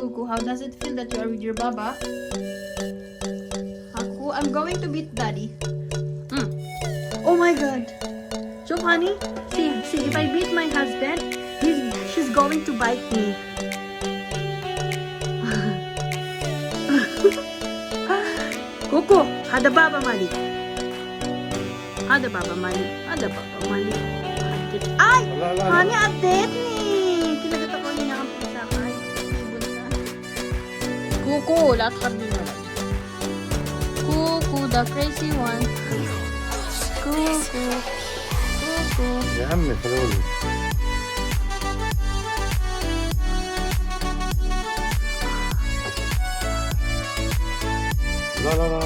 Kuku, how does it feel that you are with your Baba? Aku, I'm going to beat Daddy. Oh my God. So honey, see, if I beat my husband, she's going to bite me. Kuku, hada Baba mali. Hada Baba mali. Hada Baba mali. Ay! Honey, update ni. Kinagat ako niya ang pisa ka. Ay, Kuku, lahat din na lang. Kuku, the crazy one. Kuku. Kuku. يا عمي خلولي لا لا لا